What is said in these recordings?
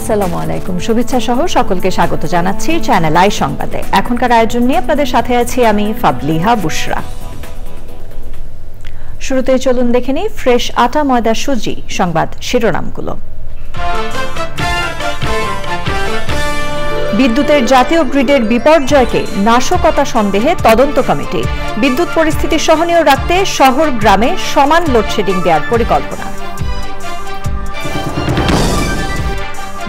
আসসালামু আলাইকুম, শুভেচ্ছা সহ সকলকে স্বাগত জানাচ্ছি চ্যানেল আই সংবাদে। এখনকার আয়োজন নিয়ে আপনাদের সাথে আছি আমি ফাবলিহা বুশরা। শুরুতে চলুন দেখে নিই ফ্রেশ আটা ময়দা সুজি সংবাদ শিরোনামগুলো। বিদ্যুতের জাতীয় গ্রিডের বিপর্যয়কে নাশকতা সন্দেহে তদন্ত কমিটি। বিদ্যুৎ পরিস্থিতি সহনীয় রাখতে শহর গ্রামে সমান লোডশেডিং দেওয়ার পরিকল্পনা।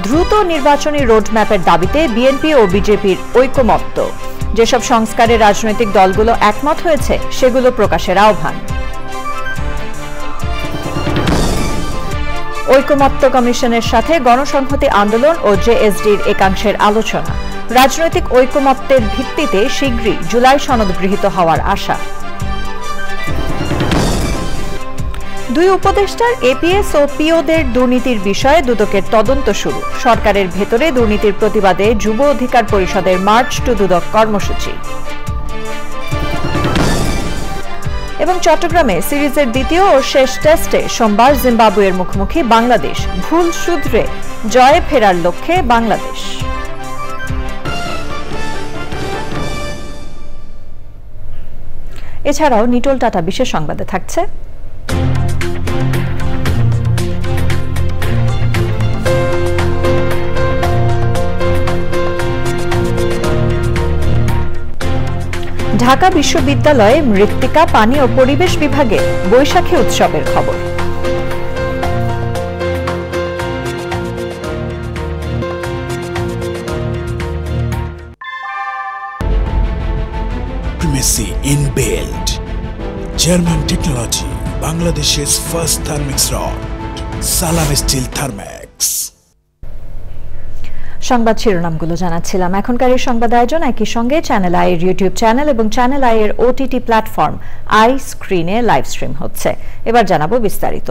দ্রুত নির্বাচনী রোডম্যাপের দাবিতে বিএনপি ও বিজেপির ঐকমত্য। যেসব সংস্কারে রাজনৈতিক দলগুলো একমত হয়েছে সেগুলো প্রকাশের আহ্বান। ঐকমত্য কমিশনের সাথে গণসংহতি আন্দোলন ও জেএসডির একাংশের আলোচনা। রাজনৈতিক ঐকমত্যের ভিত্তিতে শীঘ্রই জুলাই সনদ গৃহীত হওয়ার আশা। দুই উপদেষ্টার এপিএস ও পিওদের দুর্নীতির বিষয়ে দুদকের তদন্ত শুরু। সরকারের ভেতরে দুর্নীতির প্রতিবাদে যুব অধিকার পরিষদের মার্চ টু দুদক কর্মসূচি। এবং চট্টগ্রামে সিরিজের দ্বিতীয় ও শেষ টেস্টে সোমবার জিম্বাবুয়ের মুখোমুখি বাংলাদেশ। ভুল শুধরে জয়ে ফেরার লক্ষ্যে বাংলাদেশ। এছাড়াও নিটোল টাটা বিশেষ সংবাদে থাকছে ঢাকা বিশ্ববিদ্যালয়ে মৃত্তিকা পানি ও পরিবেশ বিভাগে বৈশাখী উৎসবের খবর। Primacy inbuilt. German technology, Bangladesh's first thermix rod, Salam Steel Thermax. সংবাদ শিরোনামগুলো জানাচ্ছিলাম। এখনকার এই সংবাদ আয়োজন একই সঙ্গে চ্যানেল আই এর ইউটিউব চ্যানেল এবং চ্যানেল আই এর ওটিটি প্ল্যাটফর্ম আই স্ক্রিনে লাইভ স্ট্রিম হচ্ছে। এবার জানাবো বিস্তারিত।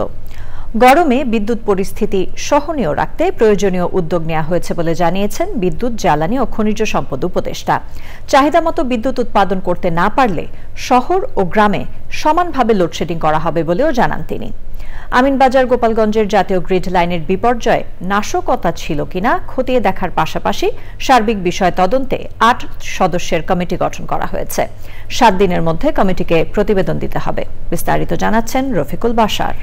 গরমে বিদ্যুৎ পরিস্থিতি সহনীয় রাখতে প্রয়োজনীয় উদ্যোগ নেওয়া হয়েছে বলে জানিয়েছেন বিদ্যুৎ, জ্বালানি ও খনিজ সম্পদ উপদেষ্টা। চাহিদা মতো বিদ্যুৎ উৎপাদন করতে না পারলে শহর ও গ্রামে সমানভাবে লোডশেডিং করা হবে বলেও জানান তিনি। আমিনবাজার গোপালগঞ্জের জাতীয় গ্রিড লাইনের বিপর্যয় নাশকতা ছিল কিনা খতিয়ে দেখার পাশাপাশি সার্বিক বিষয় তদন্তে ৮ সদস্যের কমিটি গঠন করা হয়েছে। ৭ দিনের মধ্যে কমিটিকে প্রতিবেদন দিতে হবে। বিস্তারিত জানাচ্ছেন রফিকুল বাশার।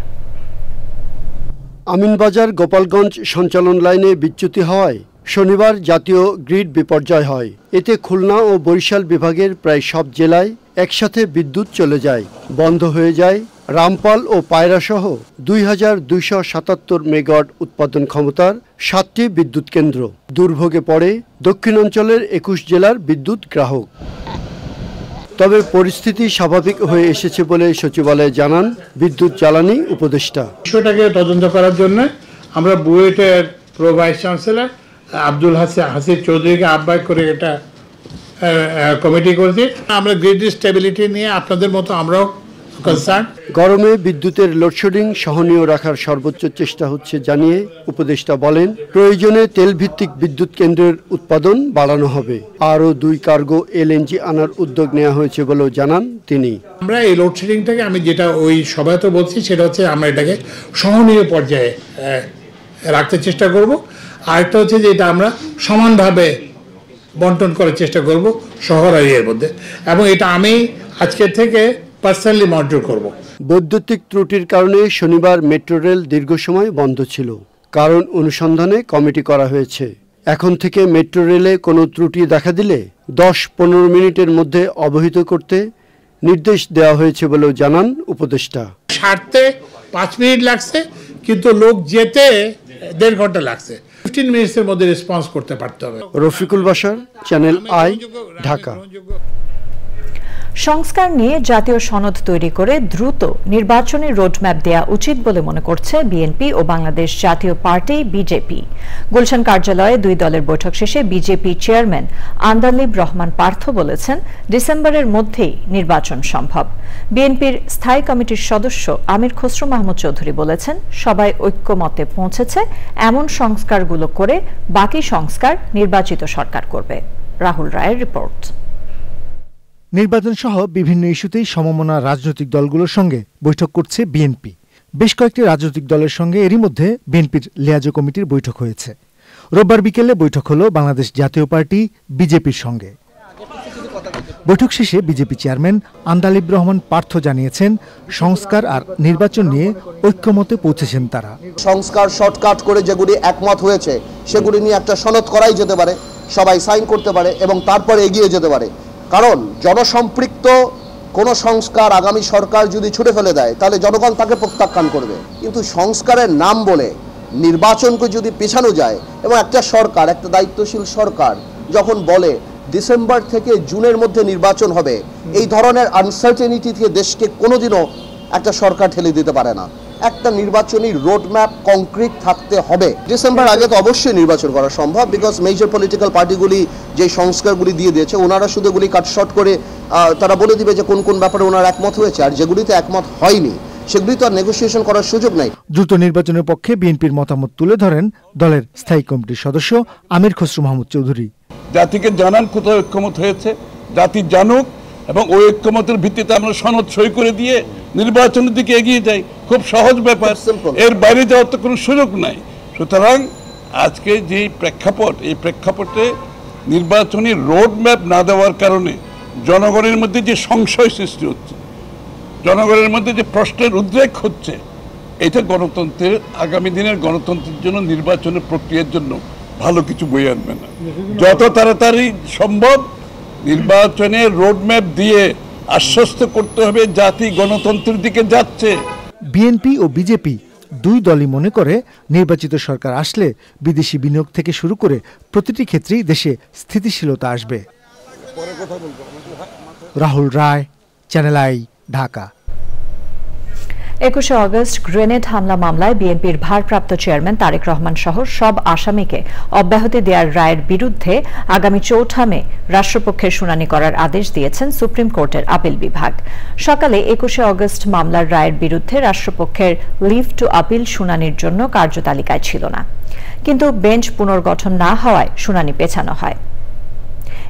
আমিনবাজার গোপালগঞ্জ সঞ্চালন লাইনে বিচ্যুতি হওয়ায় শনিবার জাতীয় গ্রিড বিপর্যয় হয়। এতে খুলনা ও বরিশাল বিভাগের প্রায় সব জেলায় একসাথে বিদ্যুৎ চলে যায়। বন্ধ হয়ে যায় রামপাল ও পায়রা সহ ২,২৭৭ মেগাওয়াট উৎপাদন ক্ষমতার ৭টি বিদ্যুৎ কেন্দ্র। দুর্ভোগে পড়ে দক্ষিণাঞ্চলের ২১ জেলার বিদ্যুৎ গ্রাহক। তবে পরিস্থিতি স্বাভাবিক হয়ে এসেছে বলে সচিবালয়ে জানান বিদ্যুৎ জ্বালানি উপদেষ্টা। বিষয়টাকে তদন্ত করার জন্য আমরা বুয়েটের pro vice chancellor Abdul Hasib চৌধুরীকে আহ্বায়ক করে এটা কমিটি করেছি। আমরা গ্রিড স্টেবিলিটি নিয়ে আপনাদের মতো আমরাও কনসার্ন। গরমে বিদ্যুতের লোডশেডিং সহনীয় রাখার সর্বোচ্চ চেষ্টা হচ্ছে জানিয়ে উপদেষ্টা বলেন, প্রয়োজনে তেলভিত্তিক বিদ্যুৎ কেন্দ্রের উৎপাদন বাড়ানো হবে। আরও 2 কার্গো এলএনজি আনার উদ্যোগ নেওয়া হয়েছে বলেও জানান তিনি। আমরা এই লোডশেডিংটাকে আমি যেটা ওই সভায় তো বলছি সেটা হচ্ছে আমরা এটাকে সহনীয় পর্যায়ে রাখতে চেষ্টা করব। আরেকটা হচ্ছে যে এটা আমরা সমানভাবে বন্টন করার চেষ্টা করব শহর আর এর মধ্যে, এবং এটা আমি আজকের থেকে পার্সোনালি মনিটর করব। বৈদ্যুতিক ত্রুটির কারণে শনিবার মেট্রো রেল দীর্ঘ সময় বন্ধ ছিল। কারণ অনুসন্ধানে কমিটি করা হয়েছে। এখন থেকে মেট্রো রেলে কোনো ত্রুটি দেখা দিলে 10-15 মিনিটের মধ্যে অবহিত করতে নির্দেশ দেওয়া হয়েছে বলেও জানান উপদেষ্টা। সারতে 5 মিনিট লাগছে, কিন্তু লোক যেতে 1.5 ঘন্টা লাগছে। 15 মিনিটের মধ্যে রেসপন্স করতে পারতে হবে। Rafiqul Bashar, channel I, Dhaka. সংস্কার নিয়ে জাতীয় সনদ তৈরি করে দ্রুত নির্বাচনী রোডম্যাপ দেয়া উচিত বলে মনে করছে বিএনপি ও বাংলাদেশ জাতীয় পার্টি বিজেপি। গুলশান কার্যালয়ে 2 দলের বৈঠক শেষে বিজেপি চেয়ারম্যান আন্দালিব রহমান পার্থ বলেছেন, ডিসেম্বরের মধ্যেই নির্বাচন সম্ভব। বিএনপির স্থায়ী কমিটির সদস্য আমির খসরু মাহমুদ চৌধুরী বলেছেন, সবাই ঐক্যমতে পৌঁছেছে, এমন সংস্কারগুলো করে বাকি সংস্কার নির্বাচিত সরকার করবে। রাহুল রায়ের রিপোর্ট। নির্বাচন সহ বিভিন্ন ইস্যুতেই সমমনা রাজনৈতিক দলগুলোর সঙ্গে বৈঠক করছে বিএনপি। বেশ কয়েকটি রাজনৈতিক দলের সঙ্গে এরই মধ্যে বিএনপির লিয়াজো কমিটির বৈঠক হয়েছে। রোববার বিকেলে বৈঠক হলো বাংলাদেশ জাতীয় পার্টি বিজেপির সঙ্গে। বৈঠক শেষে বিজেপি চেয়ারম্যান আন্দালিব রহমান পার্থ জানিয়েছেন, সংস্কার আর নির্বাচন নিয়ে ঐক্যমতে পৌঁছেছেন তারা। সংস্কার শর্টকাট করে যেগুলি একমত হয়েছে সেগুলি নিয়ে একটা সনদ করাই যেতে পারে, সবাই সাইন করতে পারে এবং তারপরে এগিয়ে যেতে পারে। কারণ জনসম্পৃক্ত কোনো সংস্কার আগামী সরকার যদি ছুটে ফেলে দেয় তাহলে জনগণ তাকে প্রত্যাখ্যান করবে। কিন্তু সংস্কারের নাম বলে নির্বাচনকে যদি পেছানো যায় এবং একটা সরকার, একটা দায়িত্বশীল সরকার যখন বলে ডিসেম্বর থেকে জুনের মধ্যে নির্বাচন হবে, এই ধরনের আনসার্টেনিটি থেকে দেশকে কোনোদিনও একটা সরকার ঠেলে দিতে পারে না। একটা নির্বাচনী রোডম্যাপ কংক্রিট থাকতে হবে। ডিসেম্বর আগে তো অবশ্যই নির্বাচন করা সম্ভব, বিকজ মেজর পলিটিক্যাল পার্টিগুলি যে সংস্কারগুলি দিয়ে দিয়েছে ওনারা শুধু এগুলি কাটশট করে তারা বলে দিবে যে কোন কোন ব্যাপারে ওনারা একমত হয়েছে, আর যেগুলিতে একমত হয়নি সেগুলি তো আর নেগোসিয়েশন করার সুযোগ নাই। দ্রুত নির্বাচনের পক্ষে বিএনপির মতামত তুলে ধরেন দলের স্থায়ী কমিটির সদস্য আমির খসরু মাহমুদ চৌধুরী। জাতিকে জানান কোথায় ঐক্যমত হয়েছে, জাতি জানুক এবং ওই ঐক্যমতের ভিত্তিতে আমরা সনদ সই করে দিয়ে নির্বাচনের দিকে এগিয়ে যাই। খুব সহজ ব্যাপার, এর বাইরে যাওয়ার তো কোনো সুযোগ নাই। সুতরাং আজকে যে প্রেক্ষাপট, এই প্রেক্ষাপটে নির্বাচনী রোড ম্যাপ না দেওয়ার কারণে জনগণের মধ্যে যে সংশয় সৃষ্টি হচ্ছে, জনগণের মধ্যে যে প্রশ্নের উদ্রেক হচ্ছে, এটা গণতন্ত্রের আগামী দিনের গণতন্ত্রের জন্য, নির্বাচনের প্রক্রিয়ার জন্য ভালো কিছু বয়ে আনবে না। যত তাড়াতাড়ি সম্ভব নির্বাচনে রোডম্যাপ দিয়ে আশ্বস্ত করতে হবে জাতি গণতন্ত্রের দিকে যাচ্ছে। বিএনপি ও বিজেপি দুই দলই মনে করে নির্বাচিত সরকার আসলে বিদেশি বিনিয়োগ থেকে শুরু করে প্রতিটি ক্ষেত্রেই দেশে স্থিতিশীলতা আসবে। Rahul Roy, channel I, Dhaka. 21 অগস্ট গ্রেনেড হামলা মামলায় বিএনপির ভারপ্রাপ্ত চেয়ারম্যান তারেক রহমান সহ সব আসামিকে অব্যাহতি দেওয়ার রায়ের বিরুদ্ধে আগামী 4 মে রাষ্ট্রপক্ষের শুনানি করার আদেশ দিয়েছেন সুপ্রিম কোর্টের আপিল বিভাগ। সকালে 21 অগস্ট মামলার রায়ের বিরুদ্ধে রাষ্ট্রপক্ষের লিভ টু আপিল শুনানির জন্য কার্যতালিকায় ছিল না, কিন্তু বেঞ্চ পুনর্গঠন না হওয়ায় শুনানি পেছানো হয়।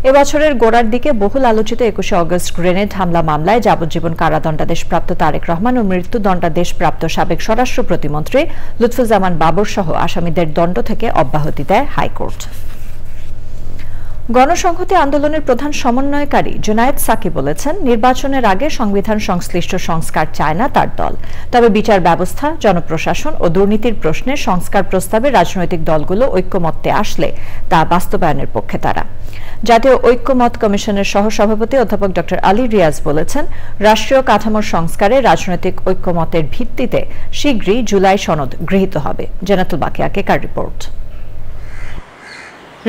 এবছরের গোড়ার দিকে বহুল আলোচিত 21 অগস্ট গ্রেনেড হামলা মামলায় যাবজ্জীবন কারাদণ্ডাদেশপ্রাপ্ত তারেক রহমান ও মৃত্যুদণ্ডাদেশপ্রাপ্ত সাবেক স্বরাষ্ট্র প্রতিমন্ত্রী লুৎফুজ্জামান বাবর সহ আসামিদের দণ্ড থেকে অব্যাহতি দেয় হাইকোর্ট। গণসংহতি আন্দোলনের প্রধান সমন্বয়কারী জুনায়েদ সাকি বলেছেন, নির্বাচনের আগে সংবিধান সংশ্লিষ্ট সংস্কার চায় না তার দল। তবে বিচার ব্যবস্থা, জনপ্রশাসন ও দুর্নীতির প্রশ্নে সংস্কার প্রস্তাবে রাজনৈতিক দলগুলো ঐক্যমত্যে আসলে তা বাস্তবায়নের পক্ষে তারা। জাতীয় ঐক্যমত কমিশনের সহসভাপতি অধ্যাপক ড আলী রিয়াজ বলেছেন, রাষ্ট্রীয় কাঠামোর সংস্কারে রাজনৈতিক ঐক্যমতের ভিত্তিতে শীঘ্রই জুলাই সনদ গৃহীত হবে। জান্নাতুল বাকিয়া কেকার রিপোর্ট।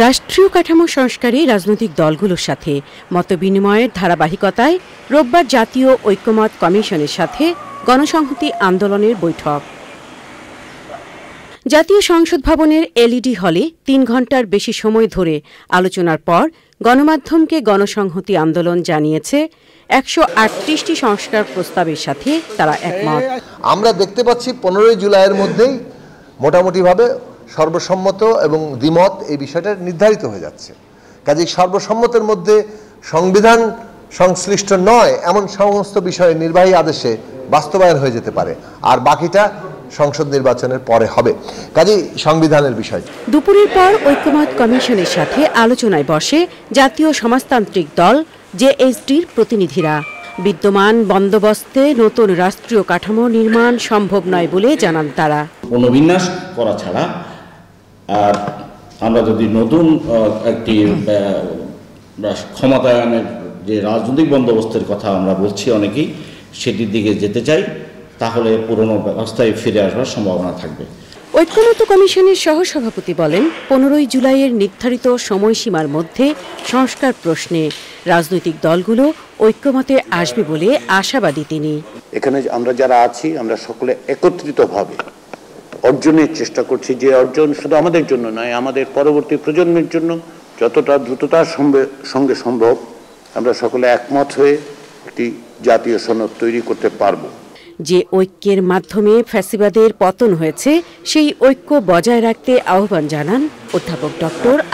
রাষ্ট্রীয় কাঠামো সংস্কারে রাজনৈতিক দলগুলোর সাথে মতবিনিময়ের ধারাবাহিকতায় রোববার জাতীয় ঐক্যমত কমিশনের সাথে গণসংহতি আন্দোলনের বৈঠক। জাতীয় সংসদ ভবনের এলইডি হলে 3 ঘণ্টার বেশি সময় ধরে আলোচনার পর গণমাধ্যমকে গণসংহতি আন্দোলন জানিয়েছে 138টি সংস্কার প্রস্তাবের সাথে তারা একমত। আমরা দেখতে পাচ্ছি 15 জুলাইয়ের মধ্যেই মোটামুটিভাবে সর্বসম্মত এবং দ্বিমত এই বিষয়টা নির্ধারিত হয়ে যাচ্ছে। কাজেই সর্বসম্মতের মধ্যে সংবিধান সংশ্লিষ্ট নয় এমন সমস্ত বিষয়ে নির্বাহী আদেশে বাস্তবায়ন হয়ে যেতে পারে, আর বাকিটা সংসদ নির্বাচনের পরে হবে। কাজেই সংবিধানের বিষয়। দুপুরের পর ঐক্যমত কমিশনের সাথে আলোচনায় বসে জাতীয় সমাজতান্ত্রিক দল জেএসডির প্রতিনিধিরা। বিদ্যমান বন্দোবস্তে নতুন রাষ্ট্রীয় কাঠামো নির্মাণ সম্ভব নয় বলে জানান তারা। পুনর্বিন্যাস করা ছাড়া আর আমরা যদি নতুন একটি ক্ষমতায়নের যে রাজনৈতিক বন্দোবস্তের কথা আমরা বলছি অনেকেই, সেটির দিকে যেতে চাই, তাহলে পুরনো ব্যবস্থায় ফিরে আসবার সম্ভাবনা থাকবে। ঐক্যমত কমিশনের সহসভাপতি বলেন, 15 জুলাইয়ের নির্ধারিত সময়সীমার মধ্যে সংস্কার প্রশ্নে রাজনৈতিক দলগুলো ঐক্যমতে আসবে বলে আশাবাদী তিনি। এখানে আমরা যারা আছি আমরা সকলে একত্রিতভাবে অর্জনের চেষ্টা করছি, যে অর্জন শুধু আমাদের জন্য নয়, আমাদের পরবর্তী প্রজন্মের জন্য যতটা দ্রুততার সঙ্গে সম্ভব আমরা সকলে একমত হয়ে একটি জাতীয় সনদ তৈরি করতে পারব। যে ঐক্যের মাধ্যমে ফ্যাসিবাদের পতন হয়েছে সেই ঐক্য বজায় রাখতে আহ্বান জানান অধ্যাপক ড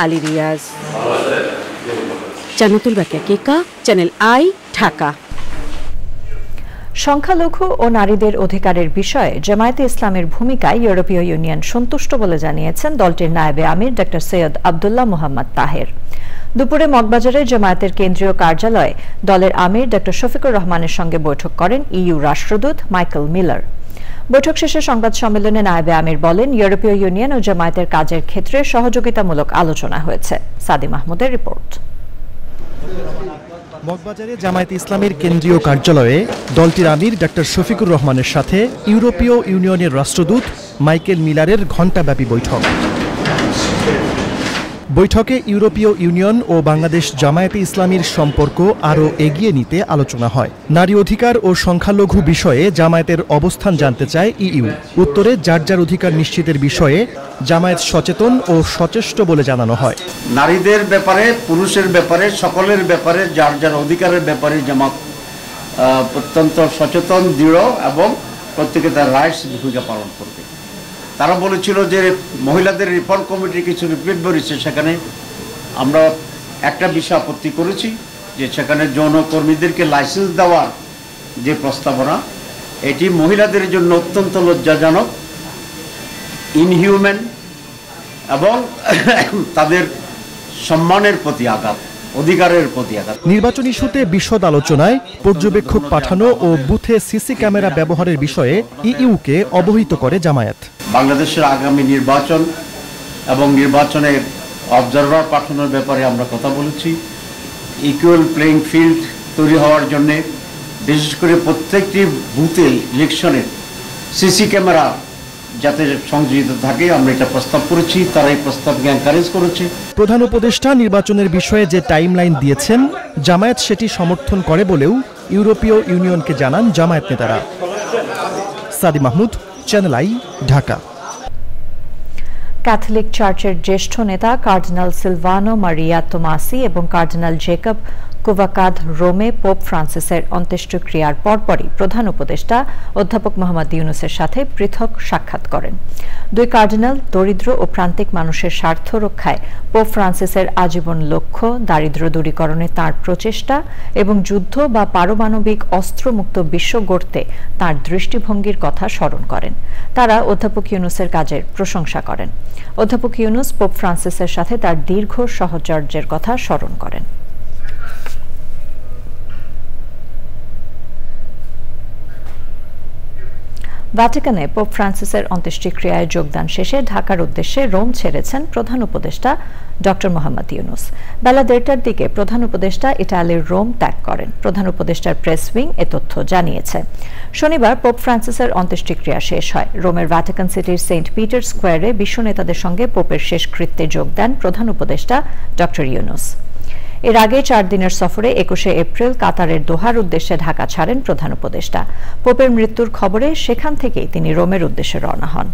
আলী রিয়াজ। জান্নাতুল বাকিয়া কেকা, চ্যানেল আই, ঢাকা। সংখ্যালঘু ও নারীদের অধিকারের বিষয়ে জামায়াতে ইসলামের ভূমিকায় ইউরোপীয় ইউনিয়ন সন্তুষ্ট বলে জানিয়েছেন দলটির নায়েবে আমির ডক্টর সৈয়দ আব্দুল্লাহ মোহাম্মদ তাহের। দুপুরে মগবাজারে জামায়াতের কেন্দ্রীয় কার্যালয়ে দলের আমির ডক্টর শফিকুর রহমানের সঙ্গে বৈঠক করেন ইইউ রাষ্ট্রদূত মাইকেল মিলার। বৈঠক শেষে সংবাদ সম্মেলনে নায়েবে আমির বলেন, ইউরোপীয় ইউনিয়ন ও জামায়াতের কাজের ক্ষেত্রে সহযোগিতামূলক আলোচনা হয়েছে। সাদি মাহমুদের রিপোর্ট। মগবাজারে জামায়াতে ইসলামের কেন্দ্রীয় কার্যালয়ে দলটির আমির ডক্টর শফিকুর রহমানের সাথে ইউরোপীয় ইউনিয়নের রাষ্ট্রদূত মাইকেল মিলারের ঘণ্টাব্যাপী বৈঠক। বৈঠকে ইউরোপীয় ইউনিয়ন ও বাংলাদেশ জামায়াতে ইসলামীর সম্পর্ক আরও এগিয়ে নিতে আলোচনা হয়। নারী অধিকার ও সংখ্যালঘু বিষয়ে জামায়াতের অবস্থান জানতে চায় ইইউ। উত্তরে যার যার অধিকার নিশ্চিতের বিষয়ে জামায়াত সচেতন ও সচেষ্ট বলে জানানো হয়। নারীদের ব্যাপারে, পুরুষের ব্যাপারে, সকলের ব্যাপারে যার যার অধিকারের ব্যাপারে জামাত অত্যন্ত সচেতন, দৃঢ় এবং প্রত্যেকে তার রাইটস ভূমিকা পালন করবে। তারা বলেছিল যে মহিলাদের রিফর্ম কমিটির কিছু রিপোর্ট বেরিয়েছে, সেখানে আমরা একটা বিষয় আপত্তি করেছি যে সেখানে যৌনকর্মীদেরকে লাইসেন্স দেওয়ার যে প্রস্তাবনা, এটি মহিলাদের জন্য অত্যন্ত লজ্জাজনক, ইনহিউম্যান এবং তাদের সম্মানের প্রতি আঘাত, অধিকারের প্রতি আঘাত। নির্বাচন ইস্যুতে বিশদ আলোচনায় পর্যবেক্ষক পাঠানো ও বুথে সিসি ক্যামেরা ব্যবহারের বিষয়ে ইইউকে অবহিত করে জামায়াত। বাংলাদেশের আগামী নির্বাচন এবং নির্বাচনের অবজারভার পাঠানোর ব্যাপারে আমরা কথা বলেছি। ইকুয়াল প্লেইং ফিল্ড তৈরি হওয়ার জন্য বিশেষ করে প্রত্যেকটি বুথে ইলেকশনের সিসি ক্যামেরা যাতে সংযোজিত থাকে, আমরা এটা প্রস্তাব করেছি। তারা এই প্রস্তাবকে এনকারেজ করেছে। প্রধান উপদেষ্টা নির্বাচনের বিষয়ে যে টাইমলাইন দিয়েছেন, জামায়াত সেটি সমর্থন করে বলেও ইউরোপীয় ইউনিয়নকে জানান জামায়াত নেতারা। সাদি Mahmud, channel I, Dhaka. Catholic চার্চের জ্যেষ্ঠ নেতা কার্ডিনাল সিলভানো মারিয়া তোমাসি এবং কার্ডিনাল জেকব কুভাকাদ রোমে পোপ ফ্রান্সিসের অন্ত্যেষ্টিক্রিয়ার পরপরই প্রধান উপদেষ্টা অধ্যাপক মোহাম্মদ ইউনুসের সাথে পৃথক সাক্ষাৎ করেন। দুই কার্ডিনাল দরিদ্র ও প্রান্তিক মানুষের স্বার্থ রক্ষায় পোপ ফ্রান্সিসের আজীবন লক্ষ্য, দারিদ্র্য দূরীকরণে তাঁর প্রচেষ্টা এবং যুদ্ধ বা পারমাণবিক অস্ত্রমুক্ত বিশ্ব গড়তে তাঁর দৃষ্টিভঙ্গির কথা স্মরণ করেন। তারা অধ্যাপক ইউনুসের কাজের প্রশংসা করেন। অধ্যাপক ইউনুস পোপ ফ্রান্সিসের সাথে তার দীর্ঘ সহচর্যের কথা স্মরণ করেন। ভ্যাটিকানে পোপ ফ্রান্সিসের অন্ত্যেষ্টিক্রিয়ায় যোগদান শেষে ঢাকার উদ্দেশ্যে রোম ছেড়েছেন প্রধান উপদেষ্টা ডক্টর মোহাম্মদ ইউনুস। বেলা 1:30টার দিকে প্রধান উপদেষ্টা ইটালির রোম ত্যাগ করেন। প্রধান উপদেষ্টার প্রেস উইং এ তথ্য জানিয়েছে। শনিবার পোপ ফ্রান্সিসের অন্ত্যেষ্টিক্রিয়া শেষ হয়। রোমের ভ্যাটিকান সিটির সেন্ট পিটার স্কোয়ারে বিশ্ব নেতাদের সঙ্গে পোপের শেষকৃত্যে যোগ দেন প্রধান উপদেষ্টা ডক্টর ইউনুস। এর আগে 4 দিনের সফরে 21শে এপ্রিল কাতারের দোহার উদ্দেশ্যে ঢাকা ছাড়েন প্রধান উপদেষ্টা। পোপের মৃত্যুর খবরে সেখান থেকেই তিনি রোমের উদ্দেশ্যে রওনা হন।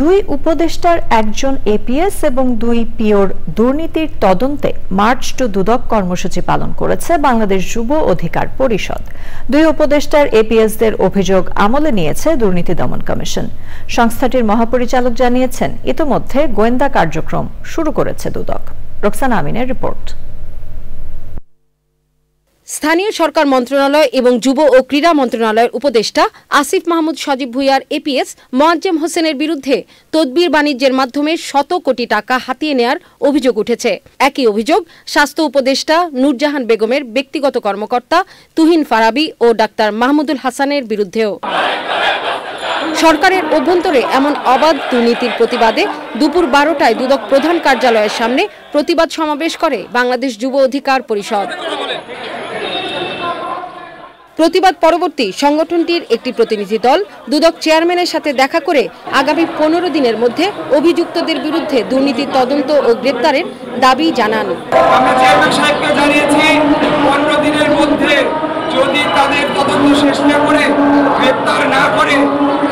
দুই উপদেষ্টার একজন এপিএস এবং 2 পিওর দুর্নীতির তদন্তে মার্চ টু দুদক কর্মসূচি পালন করেছে বাংলাদেশ যুব অধিকার পরিষদ। দুই উপদেষ্টার এপিএসদের অভিযোগ আমলে নিয়েছে দুর্নীতি দমন কমিশন। সংস্থাটির মহাপরিচালক জানিয়েছেন, ইতোমধ্যে গোয়েন্দা কার্যক্রম শুরু করেছে দুদক। রোকসানা আমিনের রিপোর্ট। স্থানীয় সরকার মন্ত্রণালয় এবং যুব ও ক্রীড়া মন্ত্রণালয়ের উপদেষ্টা আসিফ মাহমুদ সজীব ভুঁইয়ার এপিএস মোয়াজ্জেম হোসেনের বিরুদ্ধে তদবির বাণিজ্যের মাধ্যমে শত কোটি টাকা হাতিয়ে নেয়ার অভিযোগ উঠেছে। একই অভিযোগ স্বাস্থ্য উপদেষ্টা নূরজাহান বেগমের ব্যক্তিগত কর্মকর্তা তুহিন ফারাবি ও ডাক্তার মাহমুদুল হাসানের বিরুদ্ধেও। সরকারের অভ্যন্তরে এমন অবাধ দুর্নীতির প্রতিবাদে দুপুর 12টায় দুদক প্রধান কার্যালয়ের সামনে প্রতিবাদ সমাবেশ করে বাংলাদেশ যুব অধিকার পরিষদ। প্রতিবাদ পরবর্তী সংগঠনটির একটি প্রতিনিধি দল দুদক চেয়ারম্যানের সাথে দেখা করে আগামী 15 দিনের মধ্যে অভিযুক্তদের বিরুদ্ধে দুর্নীতির তদন্ত ও গ্রেপ্তারের দাবি জানান। আমরা চেয়ারম্যান সাহেবকে জানিয়েছি 15 দিনের মধ্যে যদি তাদের তদন্ত শেষ না করে গ্রেপ্তার না করে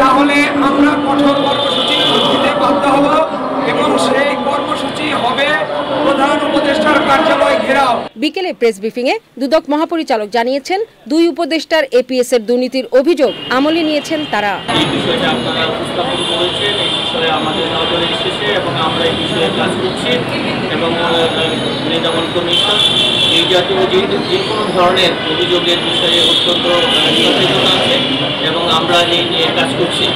তাহলে আমরা কঠোর কর্মসূচি দিতে বাধ্য হব এবং সেই কর্মসূচি হবে প্রধান উপদেষ্টার কার্যালয় ঘেরাও। বিকেলে প্রেস ব্রিফিংয়ে দুদক মহাপরিচালক জানিয়েছেন, দুই উপদেষ্টার এপিএস এর দুর্নীতির অভিযোগ আমলে নিয়েছেন তারা। এই বিষয়টা আপনারা উপস্থাপন করেছেন, এই বিষয়ে আমাদের নজরে এসেছে এবং আমরা এই বিষয়ে কাজ করছি এবং দমন কমিশন এই জাতীয় যে কোনো ধরনের অভিযোগের বিষয়ে অত্যন্ত সচেতন আছে এবং আমরা এই নিয়ে কাজ করছি।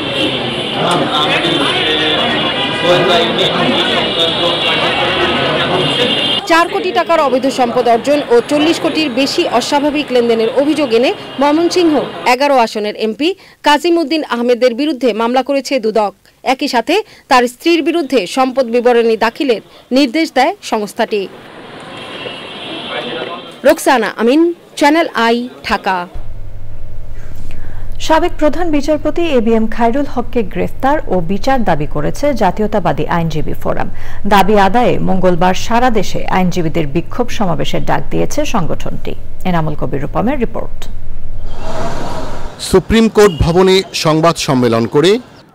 আমাদের গোয়েন্দা ইউনিট এই সংক্রান্ত কার্যক্রম পরিচালনা করছে। 4 কোটি টাকার অবৈধ সম্পদ অর্জন ও 40 কোটির বেশি অস্বাভাবিক লেনদেনের অভিযোগ এনে ময়মনসিংহ 11 আসনের এমপি কাজিম উদ্দিন আহমেদের বিরুদ্ধে মামলা করেছে দুদক। একই সাথে তার স্ত্রীর বিরুদ্ধে সম্পদ বিবরণী দাখিলের নির্দেশ দেয় সংস্থাটি। রোকসানা আমিন, চ্যানেল আই, ঢাকা। সাবেক প্রধান বিচারপতি এবিএম খায়রুল হককে গ্রেফতার ও বিচার দাবি করেছে জাতীয়তাবাদী আইনজীবী ফোরাম। দাবি আদায়ে মঙ্গলবার সারা দেশে আইনজীবীদের বিক্ষোভ সমাবেশের ডাক দিয়েছে সংগঠনটি। Enamul Kabir রূপমের report. Supreme court ভবনে সংবাদ সম্মেলন করে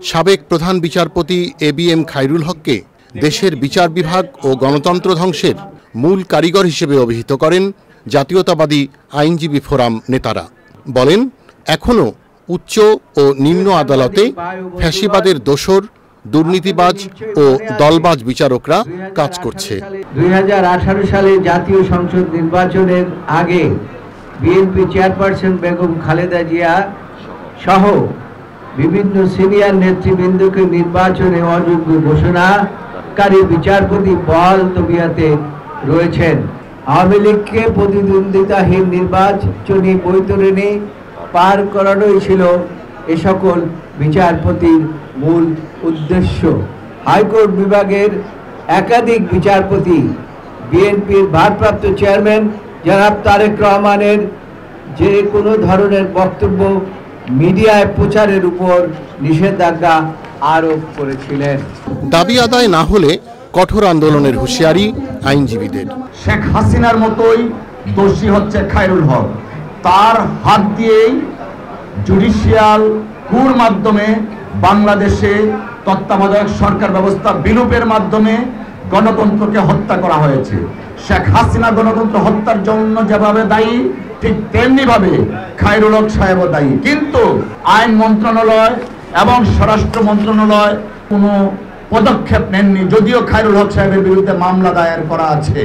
সাবেক প্রধান বিচারপতি এবিএম খায়রুল হককে দেশের বিচার বিভাগ ও গণতন্ত্র ধ্বংসের মূল কারিগর হিসেবে অভিহিত করেন জাতীয়তাবাদী আইনজীবী ফোরাম নেতারা। বলেন, এখনও উচ্চ ও নিম্ন আদালতে ফ্যাসিবাদের দোসর, দুর্নীতিবাজ ও দলবাজ বিচারকরা কাজ করছে। 2018 সালে জাতীয় সংসদ নির্বাচনের আগে বিএনপি চেয়ারপারসন বেগম খালেদা জিয়া সহ বিভিন্ন সিনিয়র নেতৃবৃন্দকে নির্বাচনে অযোগ্য ঘোষণাকারী বিচারপতি বহাল তবিয়তে রয়েছেন। আওয়ামী লীগকে প্রতিদ্বন্দ্বিতাহীন নির্বাচনী বৈতরণী পার করানোই ছিল এ সকল বিচারপতির মূল উদ্দেশ্য। হাইকোর্ট বিভাগের একাধিক বিচারপতি, বিএনপির ভারপ্রাপ্ত চেয়ারম্যান জনাব তারেক রহমানের যে কোনো ধরনের বক্তব্য মিডিয়ায় প্রচারের উপর নিষেধাজ্ঞা আরোপ করেছিলেন। দাবি আদায় না হলে কঠোর আন্দোলনের হুঁশিয়ারি আইনজীবীদের। শেখ হাসিনার মতোই দোষী হচ্ছে খায়রুল হক। তার হাত দিয়েই জুডিশিয়াল কুর মাধ্যমে বাংলাদেশে তত্ত্বাবধায়ক সরকার ব্যবস্থা বিলোপের মাধ্যমে গণতন্ত্রকে হত্যা করা হয়েছে। শেখ হাসিনা গণতন্ত্র হত্যার জন্য যেভাবে দায়ী, ঠিক তেমনি ভাবে খায়রুল হক সাহেবও দায়ী। কিন্তু আইন মন্ত্রণালয় এবং স্বরাষ্ট্র মন্ত্রণালয় কোনো পদক্ষেপ নেননি, যদিও খায়রুল হক সাহেবের বিরুদ্ধে মামলা দায়ের করা আছে।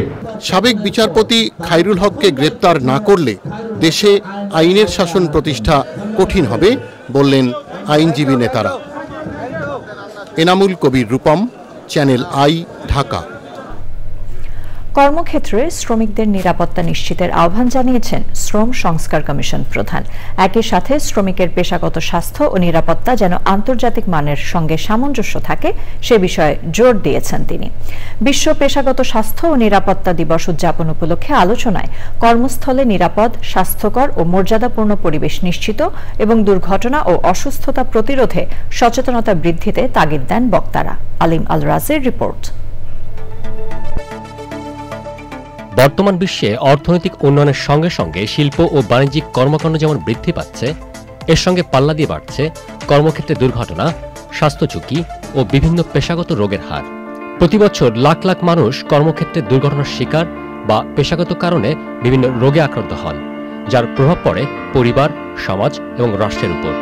সাবেক বিচারপতি খায়রুল হককে গ্রেপ্তার না করলে দেশে আইনের শাসন প্রতিষ্ঠা কঠিন হবে বললেন আইনজীবী নেতারা। Enamul Kabir Rupam, channel I, Dhaka. কর্মক্ষেত্রে শ্রমিকদের নিরাপত্তা নিশ্চিতের আহ্বান জানিয়েছেন শ্রম সংস্কার কমিশন প্রধান। একই সাথে শ্রমিকের পেশাগত স্বাস্থ্য ও নিরাপত্তা যেন আন্তর্জাতিক মানের সঙ্গে সামঞ্জস্য থাকে সে বিষয়ে জোর দিয়েছেন তিনি। বিশ্ব পেশাগত স্বাস্থ্য ও নিরাপত্তা দিবস উদযাপন উপলক্ষে আলোচনায় কর্মস্থলে নিরাপদ, স্বাস্থ্যকর ও মর্যাদাপূর্ণ পরিবেশ নিশ্চিত এবং দুর্ঘটনা ও অসুস্থতা প্রতিরোধে সচেতনতা বৃদ্ধিতে তাগিদ দেন বক্তারা। আলিম আল রাজির রিপোর্ট। বর্তমান বিশ্বে অর্থনৈতিক উন্নয়নের সঙ্গে সঙ্গে শিল্প ও বাণিজ্যিক কর্মকাণ্ড যেমন বৃদ্ধি পাচ্ছে, এর সঙ্গে পাল্লা দিয়ে বাড়ছে কর্মক্ষেত্রে দুর্ঘটনা, স্বাস্থ্য ঝুঁকি ও বিভিন্ন পেশাগত রোগের হার। প্রতিবছর লাখ লাখ মানুষ কর্মক্ষেত্রে দুর্ঘটনার শিকার বা পেশাগত কারণে বিভিন্ন রোগে আক্রান্ত হন, যার প্রভাব পড়ে পরিবার, সমাজ এবং রাষ্ট্রের উপর।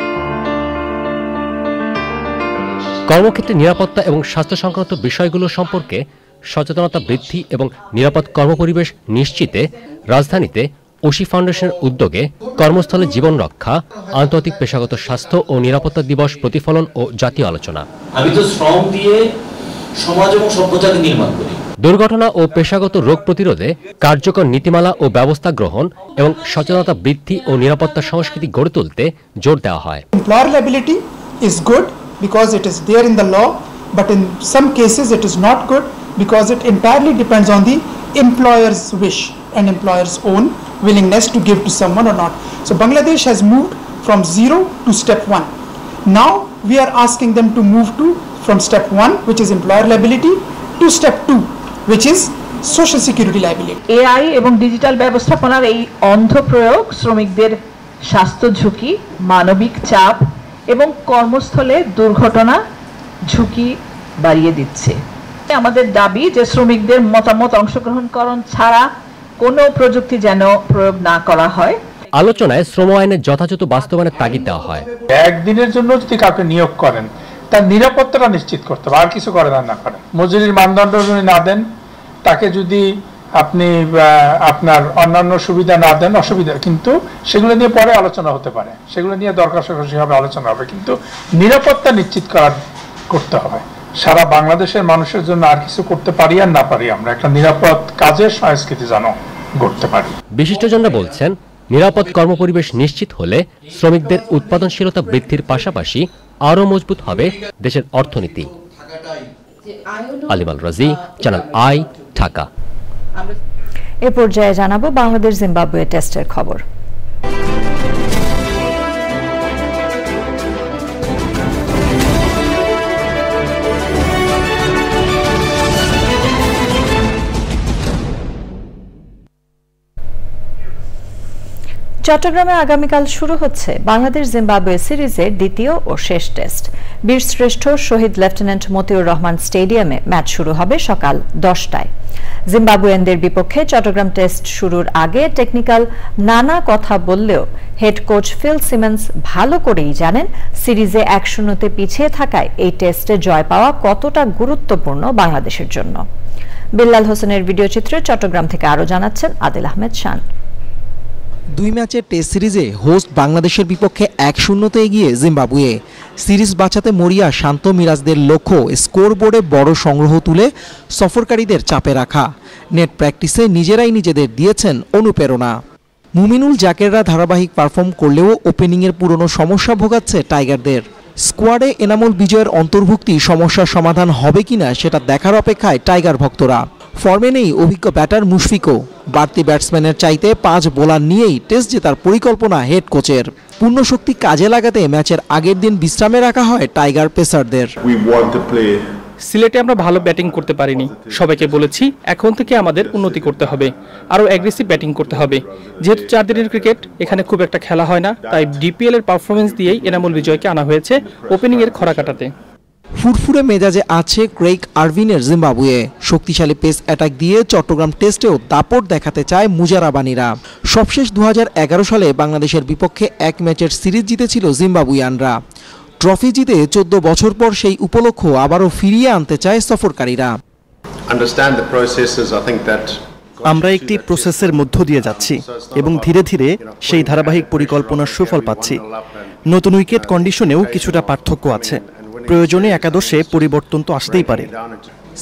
কর্মক্ষেত্রে নিরাপত্তা এবং স্বাস্থ্য সংক্রান্ত বিষয়গুলো সম্পর্কে সচেতনতা বৃদ্ধি এবং নিরাপদ কর্মপরিবেশ নিশ্চিতে রাজধানীতে ওশি ফাউন্ডেশনের উদ্যোগে কর্মস্থলে জীবন রক্ষা, আন্তর্জাতিক পেশাগত স্বাস্থ্য ও নিরাপত্তা দিবস প্রতিফলন ও জাতীয় আলোচনা। আমি তো শ্রম দিয়ে সমাজ এবং সভ্যতাকে নির্মাণ করি। দুর্ঘটনা ও পেশাগত রোগ প্রতিরোধে কার্যকর নীতিমালা ও ব্যবস্থা গ্রহণ এবং সচেতনতা বৃদ্ধি ও নিরাপত্তা সংস্কৃতি গড়ে তুলতে জোর দেওয়া হয়। Employer liability is good because it is there in the law, but in some cases it is not good because it entirely depends on the employer's wish and employer's own willingness to give to someone or not. So Bangladesh has moved from 0 to step 1. Now we are asking them to move from step 1, which is employer liability, to step 2, which is social security liability. AI এবং digital ব্যবস্থাপনার এই অন্ধ প্রয়োগ শ্রমিকদের স্বাস্থ্য ঝুঁকি, মানবিক চাপ এবং কর্মস্থলে দুর্ঘটনা ঝুঁকি বাড়িয়ে দিচ্ছে। আমাদের দাবি যে শ্রমিকদের মতামত অংশগ্রহণকরণ ছাড়া কোনো প্রযুক্তি যেন প্রয়োগ না করা হয়। আলোচনায় শ্রম আইনের যথাযথ বাস্তবায়নের তাগিদ দেওয়া হয়। একদিনের জন্য যদি কাউকে নিয়োগ করেন, তার নিরাপত্তাটা নিশ্চিত করতে হবে, আর কিছু করেন আর না করেন। মজুরির মানদণ্ড যদি না দেন, তাকে যদি আপনি আপনার অন্যান্য সুবিধা না দেন অসুবিধা, কিন্তু সেগুলো নিয়ে পরে আলোচনা হতে পারে, সেগুলো নিয়ে দরকার হবে আলোচনা হবে, কিন্তু নিরাপত্তা নিশ্চিত করতে হবে। সারা বাংলাদেশের মানুষের জন্য আর কিছু করতে পারি আর না পারি, আমরা একটা নিরাপদ কাজের সংস্কৃতি যেন গড়তে পারি। বিশিষ্টজনরা বলছেন, নিরাপদ কর্মপরিবেশ নিশ্চিত হলে শ্রমিকদের উৎপাদনশীলতা বৃদ্ধির পাশাপাশি আরও মজবুত হবে দেশের অর্থনীতি। আলিম আল রাজি, চ্যানেল আই, ঢাকা। এ পর্যায়ে জানাবো বাংলাদেশ জিম্বাবুয়ে টেস্টের খবর। চট্টগ্রামে আগামীকাল শুরু হচ্ছে বাংলাদেশ জিম্বাবুয়ে সিরিজের দ্বিতীয় ও শেষ টেস্ট। বীরশ্রেষ্ঠ শহীদ লেফটেন্যান্ট মতিউর রহমান স্টেডিয়ামে ম্যাচ শুরু হবে সকাল 10টায়। জিম্বাবুয়ানদের বিপক্ষে চট্টগ্রাম টেস্ট শুরুর আগে টেকনিক্যাল নানা কথা বললেও হেড কোচ ফিল সিমন্স ভালো করেই জানেন সিরিজে 1-0 পিছিয়ে থাকায় এই টেস্টে জয় পাওয়া কতটা গুরুত্বপূর্ণ বাংলাদেশের জন্য। বিল্লাল হোসেনের ভিডিও চিত্রে চট্টগ্রাম থেকে আরও জানাচ্ছেন আদিল আহমেদ শান। 2 ম্যাচের টেস্ট সিরিজে হোস্ট বাংলাদেশের বিপক্ষে 1-0 এগিয়ে জিম্বাবুয়ে। সিরিজ বাঁচাতে মরিয়া শান্ত মিরাজদের লক্ষ্য স্কোরবোর্ডে বড় সংগ্রহ তুলে সফরকারীদের চাপে রাখা। নেট প্র্যাকটিসে নিজেরাই নিজেদের দিয়েছেন অনুপ্রেরণা। মুমিনুল জাকেররা ধারাবাহিক পারফর্ম করলেও ওপেনিংয়ের পুরনো সমস্যা ভোগাচ্ছে টাইগারদের। স্কোয়াডে এনামুল বিজয়ের অন্তর্ভুক্তি সমস্যার সমাধান হবে কিনা সেটা দেখার অপেক্ষায় টাইগার ভক্তরা। ফর্মে নেই অভিজ্ঞ ব্যাটার মুশফিকও। বাড়তি ব্যাটসম্যানের চাইতে 5 বোলার নিয়েই টেস্ট জেতার পরিকল্পনা হেড কোচের। পূর্ণ শক্তি কাজে লাগাতে ম্যাচের আগের দিন বিশ্রামে রাখা হয় টাইগার পেসারদের। সিলেটে আমরা ভালো ব্যাটিং করতে পারিনি, সবাইকে বলেছি এখন থেকে আমাদের উন্নতি করতে হবে, আরও অ্যাগ্রেসিভ ব্যাটিং করতে হবে। যেহেতু 4 দিনের ক্রিকেট, এখানে খুব একটা খেলা হয় না, তাই ডিপিএল এর পারফরমেন্স দিয়েই এনামুল বিজয়কে আনা হয়েছে ওপেনিং এর খরা কাটাতে। ফুরফুরে মেজাজে আছে ক্রেইগ আরভিনের জিম্বাবুয়ে। শক্তিশালী পেস অ্যাটাক দিয়ে চট্টগ্রাম টেস্টেও দাপট দেখাতে চায় মুজারাবানীরা। সবশেষ 2011 সালে বাংলাদেশের বিপক্ষে 1 ম্যাচের সিরিজ জিতেছিল জিম্বাবুয়ানরা। ট্রফি জিতে 14 বছর পর সেই উপলক্ষ আবারও ফিরিয়ে আনতে চায় সফরকারীরা। আমরা একটি প্রসেসের মধ্য দিয়ে যাচ্ছি এবং ধীরে ধীরে সেই ধারাবাহিক পরিকল্পনার সুফল পাচ্ছি। নতুন উইকেট কন্ডিশনেও কিছুটা পার্থক্য আছে, প্রয়োজনে একাদশে পরিবর্তন তো আসতেই পারে।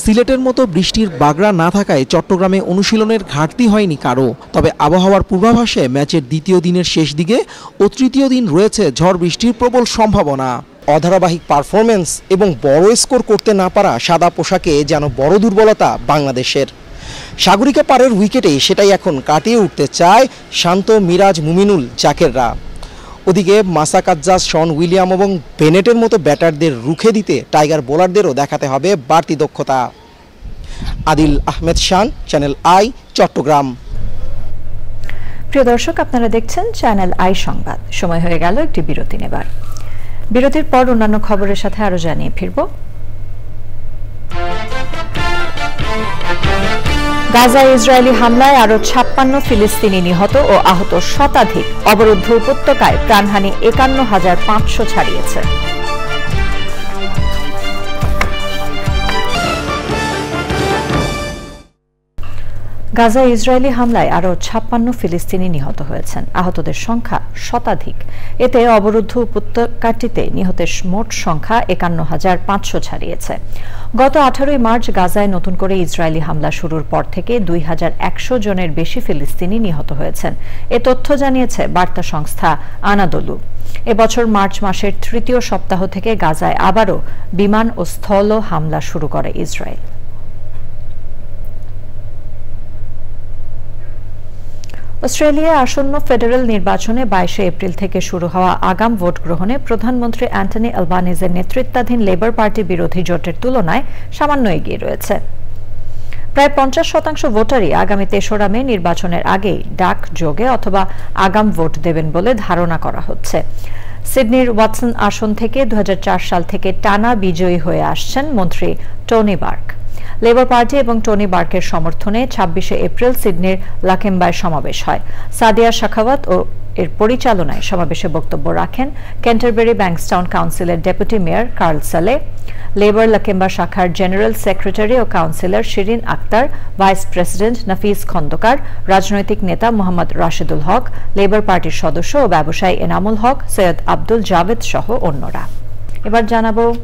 সিলেটের মতো বৃষ্টির বাগড়া না থাকায় চট্টগ্রামে অনুশীলনের ঘাটতি হয়নি কারো। তবে আবহাওয়ার পূর্বাভাসে ম্যাচের দ্বিতীয় দিনের শেষ দিকে ও তৃতীয় দিন রয়েছে ঝড় বৃষ্টির প্রবল সম্ভাবনা। অধারাবাহিক পারফরমেন্স এবং বড় স্কোর করতে না পারা সাদা পোশাকে যেন বড় দুর্বলতা বাংলাদেশের। সাগরিকা পারের উইকেটে সেটাই এখন কাটিয়ে উঠতে চায় শান্ত, মিরাজ, মুমিনুল জাকেররা। ওদিকে মাসাকাজ্জাজ, শন উইলিয়াম এবং বেনেটের মতো ব্যাটারদের রুখে দিতে টাইগার বোলারদেরও দেখাতে হবে বাড়তি দক্ষতা। আদিল আহমেদ শান, চ্যানেল আই, চট্টগ্রাম। প্রিয় দর্শক, আপনারা দেখছেন চ্যানেল আই সংবাদ। সময় হয়ে গেল একটি বিরতি নেবার। বিরতির পর অন্যান্য খবরের সাথে আরো জানিয়ে ফিরব। গাজায় ইসরায়েলি হামলায় আরো 56 ফিলিস্তিনি নিহত ও আহত শতাধিক। অবরুদ্ধ উপত্যকায় প্রাণহানি 51,500 ছাড়িয়েছে। গাজায় ইসরায়েলি হামলায় আরও 56 ফিলিস্তিনি নিহত হয়েছেন, আহতদের সংখ্যা শতাধিক। এতে অবরুদ্ধ উপত্যকাটিতে নিহতের মোট সংখ্যা 51,500 ছাড়িয়েছে। গত 18 মার্চ গাজায় নতুন করে ইসরায়েলি হামলা শুরুর পর থেকে 2100 জনের বেশি ফিলিস্তিনি নিহত হয়েছেন। এ তথ্য জানিয়েছে বার্তা সংস্থা আনাদোলু। এবছর মার্চ মাসের তৃতীয় সপ্তাহ থেকে গাজায় আবারও বিমান ও স্থল হামলা শুরু করে ইসরায়েল। অস্ট্রেলিয়ায় আসন্ন ফেডারেল নির্বাচনে 22 এপ্রিল থেকে শুরু হওয়া আগাম ভোট গ্রহণে প্রধানমন্ত্রী অ্যান্টনি অ্যালবানিজের নেতৃত্বাধীন লেবার পার্টি বিরোধী জোটের তুলনায় সামান্য এগিয়ে রয়েছে। প্রায় 50% ভোটারই আগামী 3রা মে নির্বাচনের আগেই ডাক যোগে অথবা আগাম ভোট দেবেন বলে ধারণা করা হচ্ছে। সিডনির ওয়াটসন আসন থেকে 2004 সাল থেকে টানা বিজয়ী হয়ে আসছেন মন্ত্রী টনি বার্ক। লেবার পার্টি এবং টনি বার্কের সমর্থনে ২৬শে এপ্রিল সিডনির লাকেম্বায় সমাবেশ হয়। সাদিয়া শাখাওয়াত ও এর পরিচালনায় সমাবেশে বক্তব্য রাখেন ক্যান্টারবেরি ব্যাংকস্টাউন কাউন্সিলের deputy mayor Carl Saleh, Labor Lakemba শাখার জেনারেল সেক্রেটারি ও councillor Shirin Akhtar, vice president Nafis Khandaker, রাজনৈতিক নেতা মোহাম্মদ রাশেদুল হক, লেবার পার্টির সদস্য ও ব্যবসায়ী এনামুল হক, সৈয়দ আব্দুল জাভেদ সহ অন্যরা। এবার জানাবো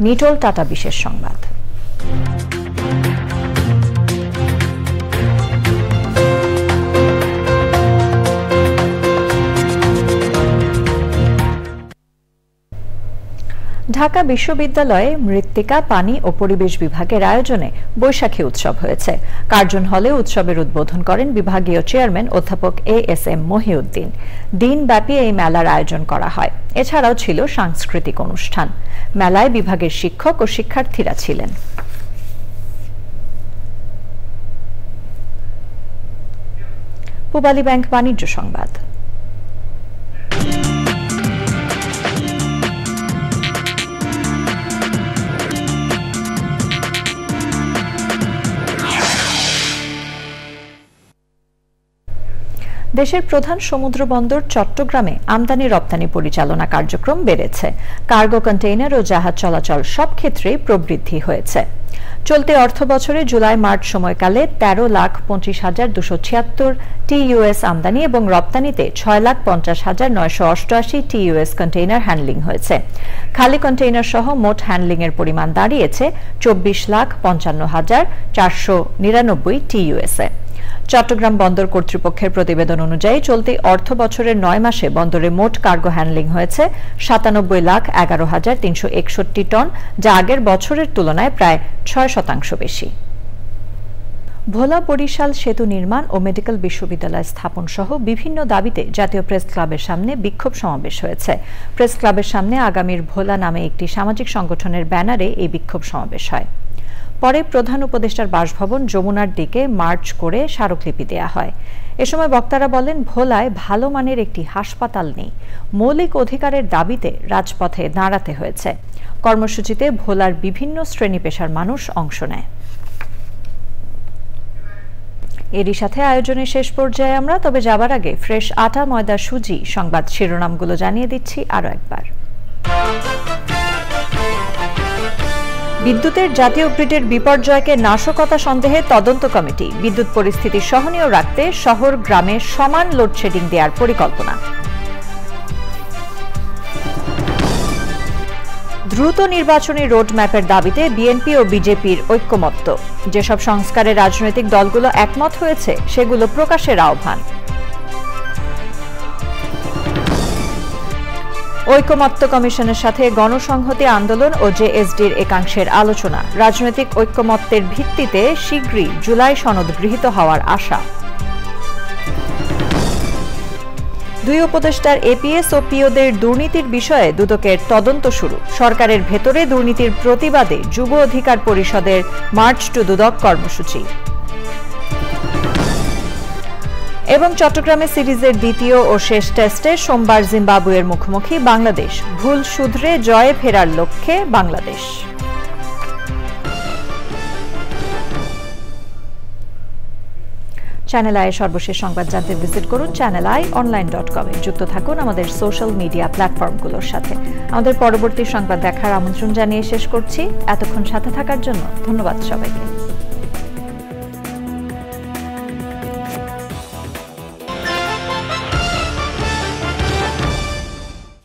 নিটোল টাটা বিশেষ সংবাদ। ঢাকা বিশ্ববিদ্যালয়ে মৃত্তিকা, পানি ও পরিবেশ বিভাগের আয়োজনে বৈশাখী উৎসব হয়েছে। কার্জন হলে উৎসবের উদ্বোধন করেন বিভাগীয় চেয়ারম্যান অধ্যাপক ASM মহিউদ্দিন। দিনব্যাপী এই মেলার আয়োজন করা হয়। এছাড়াও ছিল সাংস্কৃতিক অনুষ্ঠান। মেলায় বিভাগের শিক্ষক ও শিক্ষার্থীরা ছিলেন। পূবালী ব্যাংক বাণিজ্য সংবাদ। দেশের প্রধান সমুদ্র বন্দর চট্টগ্রামে আমদানি রপ্তানি পরিচালনা কার্যক্রম বেড়েছে। কার্গো, কন্টেইনার ও জাহাজ চলাচল সব ক্ষেত্রেই প্রবৃদ্ধি হয়েছে। চলতি অর্থ বছরে জুলাই-মার্চ সময়কালে ১৩,২৫,২৭৬ TUS আমদানি এবং রপ্তানিতে ৬,৫০,৯৮৮ TUS কন্টেইনার হ্যান্ডলিং হয়েছে। খালি কন্টেইনার সহ মোট হ্যান্ডলিং এর পরিমাণ দাঁড়িয়েছে ২৪,৫৫,৪৯৯ TUS এ। চট্টগ্রাম বন্দর কর্তৃপক্ষের প্রতিবেদন অনুযায়ী চলতি অর্থ বছরের ৯ মাসে বন্দরে মোট কার্গো হ্যান্ডলিং হয়েছে ৯৭,১১,৩৬১ টন, যা আগের বছরের তুলনায় প্রায় ৬% বেশি। ভোলা বরিশাল সেতু নির্মাণ ও মেডিকেল বিশ্ববিদ্যালয় স্থাপন সহ বিভিন্ন দাবিতে জাতীয় প্রেস ক্লাবের সামনে বিক্ষোভ সমাবেশ হয়েছে। প্রেস ক্লাবের সামনে আগামীর ভোলা নামে একটি সামাজিক সংগঠনের ব্যানারে এই বিক্ষোভ সমাবেশ হয়। পরে প্রধান উপদেষ্টার বাসভবন যমুনার দিকে মার্চ করে স্মারকলিপি দেয়া হয়। এ সময় বক্তারা বলেন, ভোলায় ভালো মানের একটি হাসপাতাল নেই। মৌলিক অধিকারের দাবিতে রাজপথে দাঁড়াতে হয়েছে। কর্মসূচিতে ভোলার বিভিন্ন শ্রেণী পেশার মানুষ অংশ নেয়। এরই সাথে আয়োজনের শেষ পর্যায়ে আমরা, তবে যাবার আগে ফ্রেশ আটা, ময়দা, সুজি সংবাদ শিরোনামগুলো জানিয়ে দিচ্ছি আরো একবার। বিদ্যুতের জাতীয় গ্রিডের বিপর্যয়কে নাশকতা সন্দেহে তদন্ত কমিটি। বিদ্যুৎ পরিস্থিতি সহনীয় রাখতে শহর গ্রামে সমান লোডশেডিং দেওয়ার পরিকল্পনা। দ্রুত নির্বাচনী রোডম্যাপের দাবিতে বিএনপি ও বিজেপির ঐক্যমত্য। যেসব সংস্কারে রাজনৈতিক দলগুলো একমত হয়েছে সেগুলো প্রকাশের আহ্বান। ঐক্যমত্য কমিশনের সাথে গণসংহতি আন্দোলন ও জেএসডির একাংশের আলোচনা। রাজনৈতিক ঐক্যমত্যের ভিত্তিতে শীঘ্রই জুলাই সনদ গৃহীত হওয়ার আশা। দুই উপদেষ্টার এপিএস ও পিওদের দুর্নীতির বিষয়ে দুদকের তদন্ত শুরু। সরকারের ভেতরে দুর্নীতির প্রতিবাদে যুব অধিকার পরিষদের মার্চ টু দুদক কর্মসূচি। এবং চট্টগ্রামে সিরিজের দ্বিতীয় ও শেষ টেস্টে সোমবার জিম্বাবুয়ের মুখোমুখি বাংলাদেশ। ভুল শুধরে জয়ে ফেরার লক্ষ্যে বাংলাদেশ। চ্যানেল আই সর্বশেষ সংবাদ জানতে ভিজিট করুন channelionline.com এ। যুক্ত থাকুন আমাদের সোশ্যাল মিডিয়া প্ল্যাটফর্মগুলোর সাথে। আমাদের পরবর্তী সংবাদ দেখার আমন্ত্রণ জানিয়ে শেষ করছি। এতক্ষণ সাথে থাকার জন্য ধন্যবাদ সবাইকে।